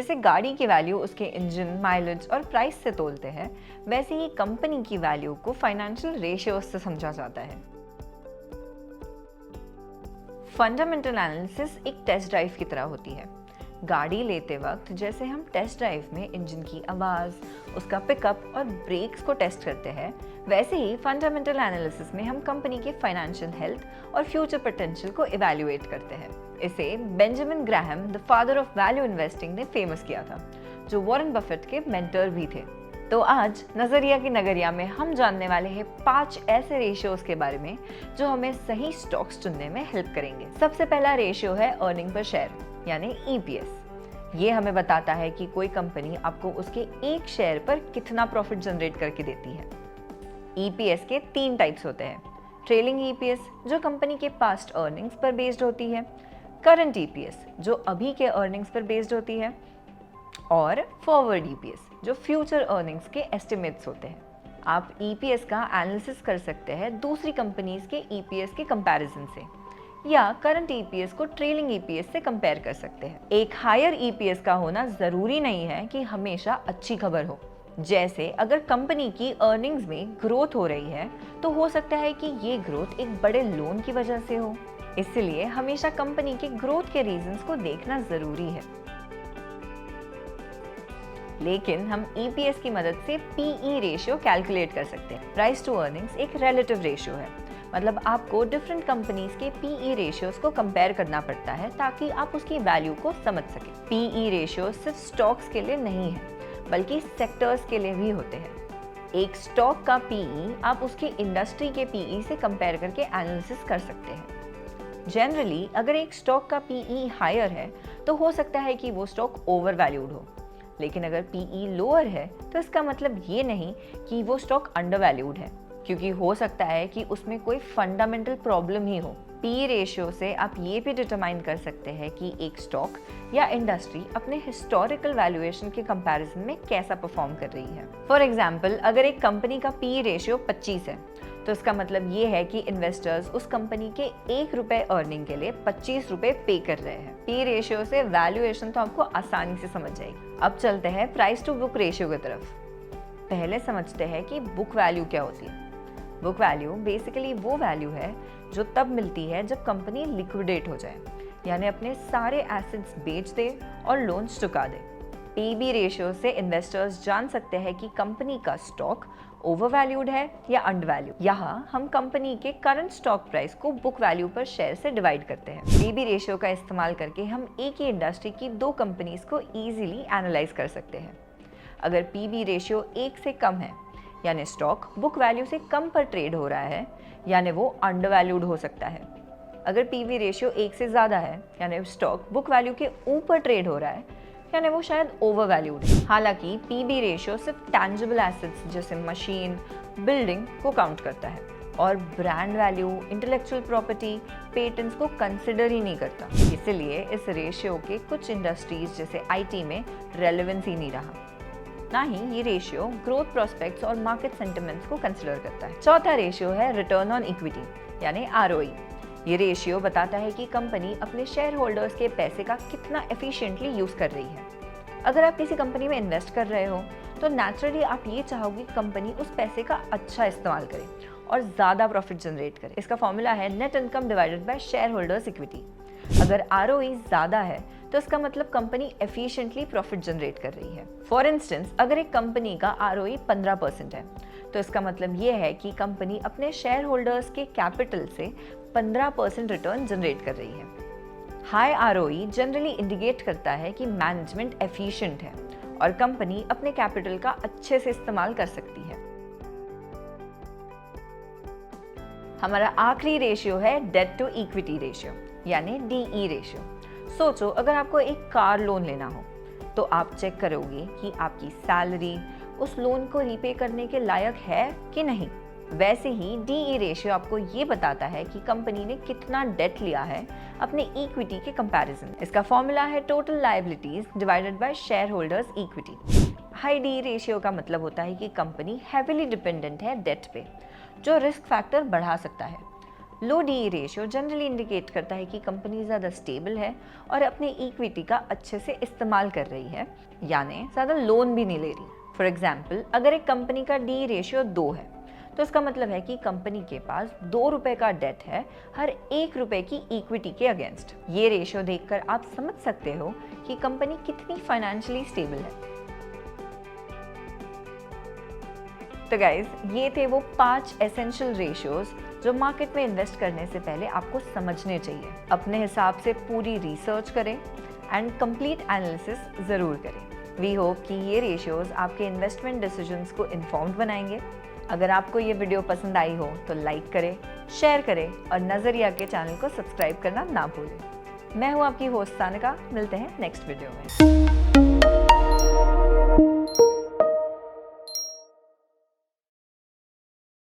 जैसे गाड़ी की वैल्यू उसके इंजन, माइलेज और प्राइस से तोलते हैं, वैसे ही कंपनी की वैल्यू को फाइनेंशियल रेशियोज से समझा जाता है। फंडामेंटल एनालिसिस एक टेस्ट ड्राइव की तरह होती है। गाड़ी लेते वक्त जैसे हम टेस्ट ड्राइव में इंजन की आवाज़, उसका पिकअप और ब्रेक्स को टेस्ट करते हैं, वैसे ही फंडामेंटल एनालिसिस में हम कंपनी के फाइनेंशियल हेल्थ और फ्यूचर पोटेंशियल को इवैल्यूएट करते हैं। इसे Benjamin Graham, the father of value investing, ने फेमस किया था, जो वॉरेन बफेट के मेंटर भी थे। तो आज नजरिया की नगरिया में हम जानने वाले हैं 5 ऐसे रेशियोज के बारे में जो हमें सही स्टॉक्स चुनने में हेल्प करेंगे। सबसे पहला रेशियो है अर्निंग पर शेयर यानी EPS। ये हमें बताता है कि कोई कंपनी आपको उसके एक शेयर पर कितना प्रॉफिट जनरेट करके देती है। EPS के 3 टाइप्स होते हैं। ट्रेलिंग EPS जो कंपनी के पास्ट अर्निंग्स पर बेस्ड होती है, करंट EPS जो अभी के अर्निंग्स पर बेस्ड होती है, और फॉरवर्ड EPS जो फ्यूचर अर्निंग्स के एस्टिमेट्स होते हैं। आप EPS का एनालिसिस कर सकते हैं दूसरी कंपनीज के EPS के कंपैरिजन से, या करंट EPS को ट्रेलिंग EPS से कंपेयर कर सकते हैं। एक हायर EPS का होना जरूरी नहीं है कि हमेशा अच्छी खबर हो। जैसे अगर कंपनी की अर्निंग्स में ग्रोथ हो रही है तो हो सकता है कि ये ग्रोथ एक बड़े लोन की वजह से हो, इसलिए हमेशा कंपनी के ग्रोथ के रीजंस को देखना जरूरी है। लेकिन हम EPS की मदद से PE रेशियो कैलकुलेट कर सकते हैं। प्राइस टू अर्निंग्स एक रिलेटिव रेशियो है, मतलब आपको डिफरेंट कंपनीज के PE रेशियोज को कंपेयर करना पड़ता है ताकि आप उसकी वैल्यू को समझ सकें। PE रेशियो सिर्फ स्टॉक्स के लिए नहीं है, बल्कि सेक्टर्स के लिए भी होते हैं। एक स्टॉक का PE आप उसकी इंडस्ट्री के PE से कंपेयर करके एनालिसिस कर सकते हैं। जनरली अगर एक स्टॉक का PE हायर है तो हो सकता है कि वो स्टॉक ओवर वैल्यूड हो, लेकिन अगर PE लोअर है तो इसका मतलब ये नहीं कि वो स्टॉक अंडर वैल्यूड है, क्योंकि हो सकता है कि उसमें कोई फंडामेंटल प्रॉब्लम ही हो। PE रेशियो से आप ये भी डिटरमाइन कर सकते हैं कि एक स्टॉक या इंडस्ट्री अपने हिस्टोरिकल वैल्यूएशन के कंपैरिजन में कैसा परफॉर्म कर रही है। फॉर एग्जांपल, अगर एक कंपनी का PE रेशियो 25 है तो इसका मतलब ये है कि इन्वेस्टर्स उस कंपनी के 1 रुपए अर्निंग के लिए 25 रुपए पे कर रहे हैं। PE रेशियो से वैल्यूएशन तो आपको आसानी से समझ जाएगी। अब चलते हैं प्राइस टू बुक रेशियो की तरफ। पहले समझते हैं कि बुक वैल्यू क्या होती है। बुक वैल्यू बेसिकली वो वैल्यू है जो तब मिलती है जब कंपनी लिक्विडेट हो जाए, यानी अपने सारे एसेट्स बेच दे और लोन्स चुका दे। PB रेशियो से इन्वेस्टर्स जान सकते हैं कि कंपनी का स्टॉक ओवर वैल्यूड है या अंडर वैल्यू। यहाँ हम कंपनी के करंट स्टॉक प्राइस को बुक वैल्यू पर शेयर से डिवाइड करते हैं। PB रेशियो का इस्तेमाल करके हम एक ही इंडस्ट्री की 2 कंपनीज को इजीली एनालाइज कर सकते हैं। अगर PB रेशियो 1 से कम है, यानी स्टॉक बुक वैल्यू से कम पर ट्रेड हो रहा है, यानी वो अंडर वैल्यूड हो सकता है। अगर PB रेशियो 1 से ज़्यादा है, यानी स्टॉक बुक वैल्यू के ऊपर ट्रेड हो रहा है, यानी वो शायद ओवर वैल्यूड है। हालांकि PB रेशियो सिर्फ टैंजिबल एसेट्स जैसे मशीन, बिल्डिंग को काउंट करता है और brand value, intellectual property, patents को कंसिडर ही नहीं करता। इसलिए इस रेशियो के कुछ इंडस्ट्रीज जैसे IT में रेलेवेंस ही नहीं रहा। ना ही ये रेशियो ग्रोथ प्रोस्पेक्ट्स और मार्केट सेंटिमेंट्स को कंसिडर करता है। चौथा रेशियो है रिटर्न ऑन इक्विटी यानी ROE। ये रेशियो बताता है कि कंपनी अपने शेयर होल्डर्स के पैसे का कितना एफिशिएंटली यूज कर रही है। अगर आप किसी कंपनी में इन्वेस्ट कर रहे हो तो नेचुरली आप ये चाहोगे कि कंपनी उस पैसे का अच्छा इस्तेमाल करे और ज़्यादा प्रॉफिट जनरेट करे। इसका फॉर्मूला है net income divided by share holders equity. अगर ROE ज़्यादा है तो इसका मतलब कंपनी एफिशिएंटली प्रॉफिट जनरेट कर रही है। फॉर इंस्टेंस, अगर एक कंपनी का ROE 15% है तो इसका मतलब ये है कि कंपनी अपने शेयर होल्डर्स के कैपिटल से 15% रिटर्न जनरेट कर रही है। हाई ROE जनरली इंडिकेट करता है कि मैनेजमेंट एफिशिएंट है और कंपनी अपने कैपिटल का अच्छे से इस्तेमाल कर सकती है। हमारा आखिरी रेशियो है डेट टू इक्विटी रेशियो यानी DE रेशियो। सोचो, अगर आपको एक कार लोन लेना हो तो आप चेक करोगे कि आपकी सैलरी उस लोन को रीपे करने के लायक है कि नहीं। वैसे ही DE रेशियो आपको ये बताता है कि कंपनी ने कितना डेट लिया है अपने इक्विटी के कंपैरिजन। इसका फॉर्मूला है total liabilities divided by share holders equity. High DE ratio का मतलब होता है कि कंपनी हेविली डिपेंडेंट है डेट पे, जो रिस्क फैक्टर बढ़ा सकता है। लो डीई रेशियो जनरली इंडिकेट करता है कि कंपनी ज़्यादा स्टेबल है और अपने इक्विटी का अच्छे से इस्तेमाल कर रही है, यानी ज़्यादा लोन भी नहीं ले रही। फॉर एग्जाम्पल, अगर एक कंपनी का डीई रेशियो 2 है तो इसका मतलब है कि कंपनी के पास 2 रुपए का डेट है हर 1 रुपए की इक्विटी के अगेंस्ट। ये रेशियो देखकर आप समझ सकते हो कि कंपनी कितनी फाइनेंशियली स्टेबल है। तो गाइज, ये थे वो 5 एसेंशियल रेशियोज जो मार्केट में इन्वेस्ट करने से पहले आपको समझने चाहिए। अपने हिसाब से पूरी रिसर्च करें एंड कंप्लीट एनालिसिस ज़रूर करें। वी होप कि ये रेशियोज आपके इन्वेस्टमेंट डिसीजंस को इन्फॉर्म्ड बनाएंगे। अगर आपको ये वीडियो पसंद आई हो तो लाइक करें, शेयर करें और नज़रिया के चैनल को सब्सक्राइब करना ना भूलें। मैं हूँ आपकी होस्ट सानिका, मिलते हैं नेक्स्ट वीडियो में।